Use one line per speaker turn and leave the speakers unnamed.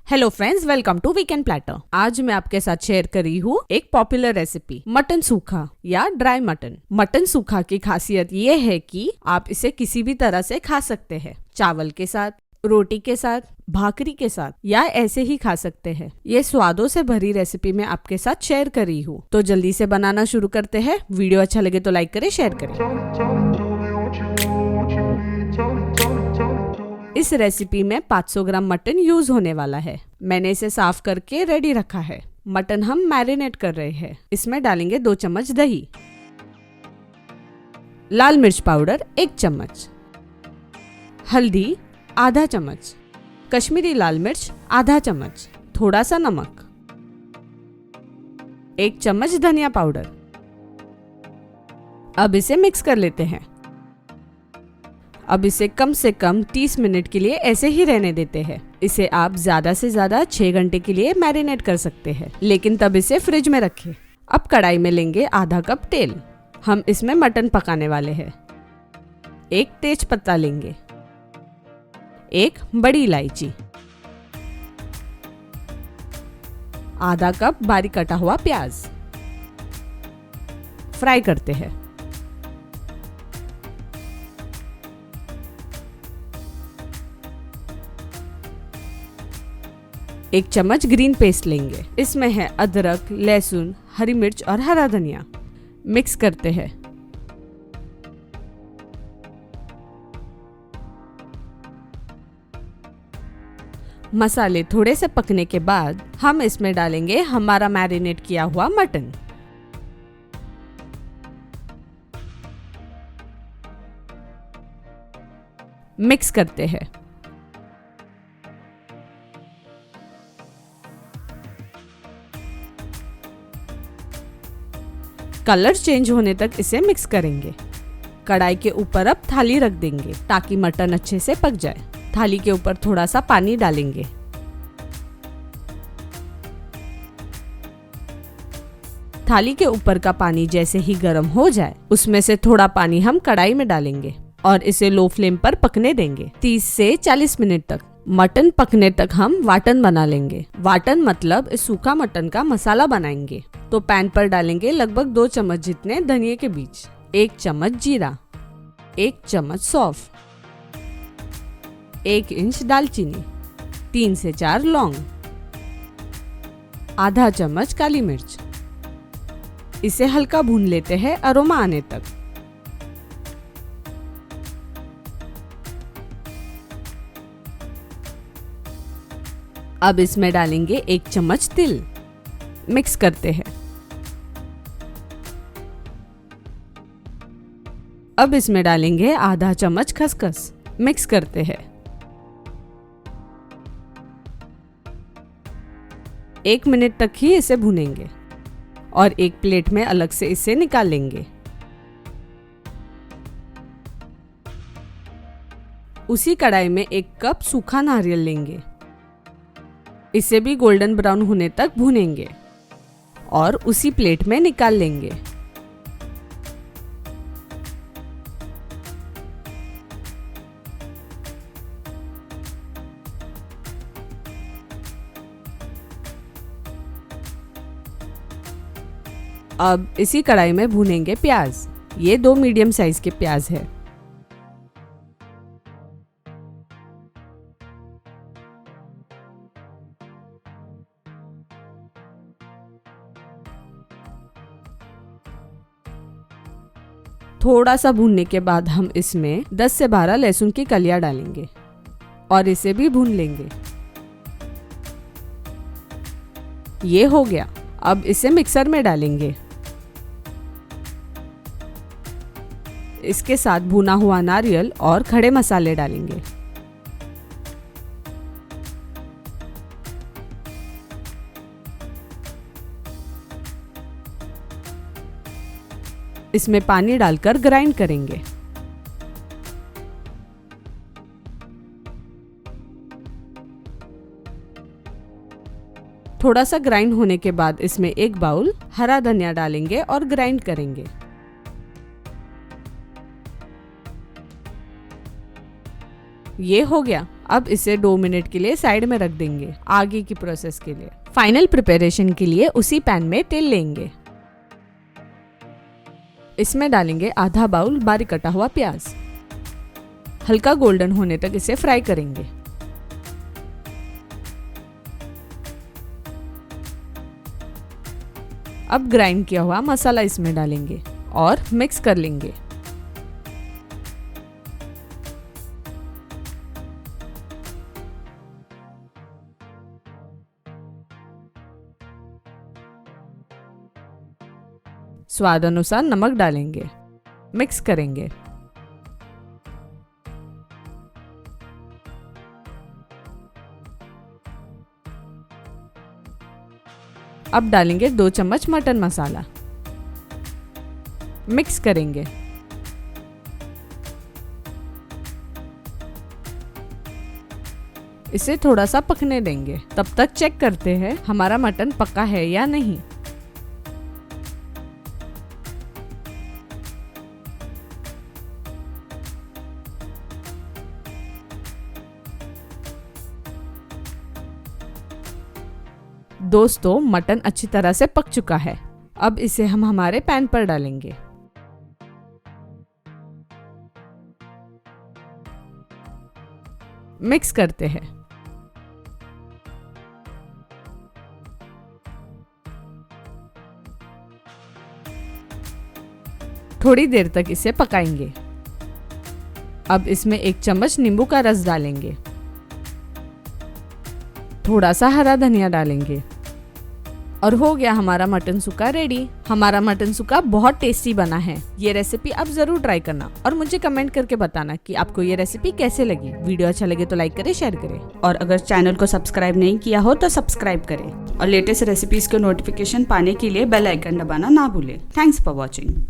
Hello friends, welcome to weekend platter. आज मैं आपके साथ शेयर कर रही हूँ एक पॉपुलर रेसिपी, मटन सूखा या ड्राई मटन। मटन सूखा की खासियत ये है कि आप इसे किसी भी तरह से खा सकते हैं, चावल के साथ, रोटी के साथ, भाकरी के साथ या ऐसे ही खा सकते हैं। ये स्वादों से भरी रेसिपी मैं आपके साथ शेयर कर रही हूँ, तो जल्दी से बनाना शुरू करते हैं। वीडियो अच्छा लगे तो लाइक करें, शेयर करें। इस रेसिपी में 500 ग्राम मटन यूज होने वाला है। मैंने इसे साफ करके रेडी रखा है। मटन हम मैरिनेट कर रहे हैं। इसमें डालेंगे 2 चम्मच दही, लाल मिर्च पाउडर 1 चम्मच, हल्दी आधा चम्मच, कश्मीरी लाल मिर्च आधा चम्मच, थोड़ा सा नमक, 1 चम्मच धनिया पाउडर। अब इसे मिक्स कर लेते हैं। अब इसे कम से कम 30 मिनट के लिए ऐसे ही रहने देते हैं। इसे आप ज्यादा से ज्यादा 6 घंटे के लिए मैरिनेट कर सकते हैं, लेकिन तब इसे फ्रिज में रखें। अब कढ़ाई में लेंगे आधा कप तेल। हम इसमें मटन पकाने वाले हैं। 1 तेज पत्ता लेंगे, 1 बड़ी इलायची, आधा कप बारीक कटा हुआ प्याज। फ्राई करते हैं। एक चम्मच ग्रीन पेस्ट लेंगे। इसमें है अदरक, लहसुन, हरी मिर्च और हरा धनिया। मिक्स करते हैं। मसाले थोड़े से पकने के बाद हम इसमें डालेंगे हमारा मैरिनेट किया हुआ मटन। मिक्स करते हैं। कलर चेंज होने तक इसे मिक्स करेंगे। कढ़ाई के ऊपर अब थाली रख देंगे ताकि मटन अच्छे से पक जाए। थाली के ऊपर थोड़ा सा पानी डालेंगे। थाली के ऊपर का पानी जैसे ही गर्म हो जाए, उसमें से थोड़ा पानी हम कढ़ाई में डालेंगे और इसे लो फ्लेम पर पकने देंगे 30 से 40 मिनट तक। मटन पकने तक हम वाटन बना लेंगे। वाटन मतलब इस सूखा मटन का मसाला बनाएंगे। तो पैन पर डालेंगे लगभग 2 चम्मच जितने धनिये के बीज, 1 चम्मच जीरा, 1 चम्मच सौंफ, 1 इंच दालचीनी, 3 से 4 लौंग, आधा चम्मच काली मिर्च। इसे हल्का भून लेते हैं अरोमा आने तक। अब इसमें डालेंगे 1 चम्मच तिल। मिक्स करते हैं। अब इसमें डालेंगे आधा चम्मच खसखस। मिक्स करते हैं। 1 मिनट तक ही इसे भूनेंगे और एक प्लेट में अलग से इसे निकाल लेंगे। उसी कढ़ाई में 1 कप सूखा नारियल लेंगे। इसे भी गोल्डन ब्राउन होने तक भूनेंगे और उसी प्लेट में निकाल लेंगे। अब इसी कढ़ाई में भूनेंगे प्याज। ये 2 मीडियम साइज के प्याज है। थोड़ा सा भूनने के बाद हम इसमें 10 से 12 लहसुन की कलियां डालेंगे और इसे भी भून लेंगे। ये हो गया। अब इसे मिक्सर में डालेंगे। इसके साथ भुना हुआ नारियल और खड़े मसाले डालेंगे। इसमें पानी डालकर ग्राइंड करेंगे। थोड़ा सा ग्राइंड होने के बाद इसमें 1 बाउल हरा धनिया डालेंगे और ग्राइंड करेंगे। ये हो गया। अब इसे 2 मिनट के लिए साइड में रख देंगे आगे की प्रोसेस के लिए। फाइनल प्रिपरेशन के लिए उसी पैन में तेल लेंगे। इसमें डालेंगे आधा बाउल बारीक कटा हुआ प्याज। हल्का गोल्डन होने तक इसे फ्राई करेंगे। अब ग्राइंड किया हुआ मसाला इसमें डालेंगे और मिक्स कर लेंगे। स्वाद अनुसार नमक डालेंगे, मिक्स करेंगे। अब डालेंगे 2 चम्मच मटन मसाला, मिक्स करेंगे। इसे थोड़ा सा पकने देंगे। तब तक चेक करते हैं हमारा मटन पका है या नहीं। दोस्तों, मटन अच्छी तरह से पक चुका है। अब इसे हम हमारे पैन पर डालेंगे। मिक्स करते हैं। थोड़ी देर तक इसे पकाएंगे। अब इसमें 1 चम्मच नींबू का रस डालेंगे। थोड़ा सा हरा धनिया डालेंगे और हो गया हमारा मटन सूखा रेडी। हमारा मटन सूखा बहुत टेस्टी बना है। ये रेसिपी आप जरूर ट्राई करना और मुझे कमेंट करके बताना कि आपको ये रेसिपी कैसे लगी। वीडियो अच्छा लगे तो लाइक करें, शेयर करें
और अगर चैनल को सब्सक्राइब नहीं किया हो तो सब्सक्राइब करें और लेटेस्ट रेसिपीज के नोटिफिकेशन पाने के लिए बेल आइकन दबाना ना भूलें। Thanks for watching.